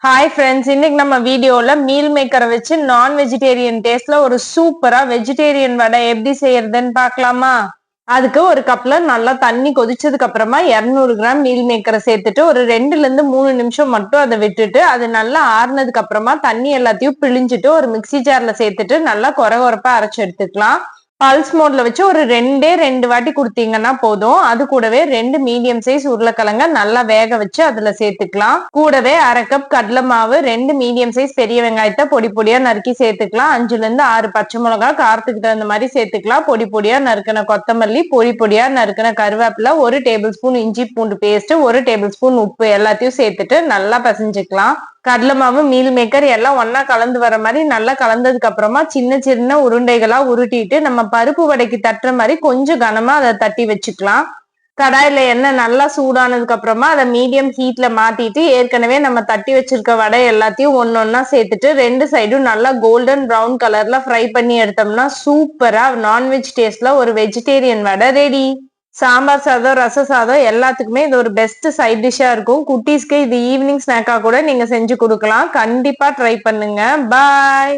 Hi friends, இன்னைக்கு நம்ம வீடியோல மீல் மேக்கரை வச்சு நான் வெஜிடேரியன் டேஸ்ட்ல ஒரு சூப்பரா வெஜிடேரியன் வடை எப்படி செய்யறதுன்னு பார்க்கலாமா? அதுக்கு ஒரு கப்ல நல்லா தண்ணி கொதிச்சதுக்கு அப்புறமா 200 கிராம் மீல் மேக்கரை சேர்த்துட்டு ஒரு 2ல இருந்து 3 நிமிஷம் மட்டும் அதை விட்டுட்டு அது நல்லா ஆறுனதுக்கு அப்புறமா தண்ணி எல்லாத்தையும் பிழிஞ்சிட்டு ஒரு மிக்ஸி ஜார்ல சேர்த்துட்டு நல்லா கொர கொரப்பா அரைச்சு எடுத்துக்கலாம். பல்ஸ் மோட்ல வச்சு ஒரு 2 வாட்டி கொடுத்தீங்கன்னா போதும். அது கூடவே 2 மீடியம் சைஸ் உருளைக்கிழங்க நல்லா வேக வச்சு அதுல சேர்த்துக்கலாம். கூடவே 1/2 கப் கடலை மாவு, 2 மீடியம் சைஸ் பெரிய வெங்காயத்தை பொடி பொடியா நறுக்கி சேர்த்துக்கலாம். 5ல இருந்து 6 பச்சை மிளகாய் காரத்துக்கு தகுந்த மாதிரி சேர்த்துக்கலாம். பொடி பொடியா நறுக்கின கொத்தமல்லி, பொடி பொடியா நறுக்கின கருவேப்பிலை, 1 டேபிள் ஸ்பூன் இஞ்சி பூண்டு பேஸ்ட், 1 டேபிள் ஸ்பூன் உப்பு எல்லாத்தையும் சேர்த்துட்டு நல்லா பசைஞ்சுக்கலாம். கடலை மாவு, மீல் மேக்கர் எல்லாம் ஒன்னா கலந்து வர மாதிரி நல்லா கலந்ததுக்கு அப்புறமா சின்ன சின்ன உருண்டைகளா உருட்டிட்டு நம்ம பருப்பு வடைக்கு தட்டுற மாதிரி கொஞ்சம் கனமா அதை தட்டி வச்சுக்கலாம். கடாயில எண்ணெய் நல்லா சூடானதுக்கு அப்புறமா அதை மீடியம் ஹீட்ல மாத்திட்டு ஏற்கனவே நம்ம தட்டி வச்சிருக்க வடை எல்லாத்தையும் ஒன்னொன்னா சேர்த்துட்டு 2 சைடும் நல்லா கோல்டன் ப்ரௌன் கலர்ல ஃப்ரை பண்ணி எடுத்தோம்னா சூப்பரா நான்வெஜ் டேஸ்ட்ல ஒரு வெஜிடேரியன் வடை ரெடி. சாம்பார் சாதம், ரச சாதம் எல்லாத்துக்குமே இது ஒரு பெஸ்ட் சைட் டிஷ்ஷா இருக்கும். குட்டீஸ்க்கு இது ஈவினிங் ஸ்நாக்கா கூட நீங்க செஞ்சு கொடுக்கலாம். கண்டிப்பா ட்ரை பண்ணுங்க. பாய்.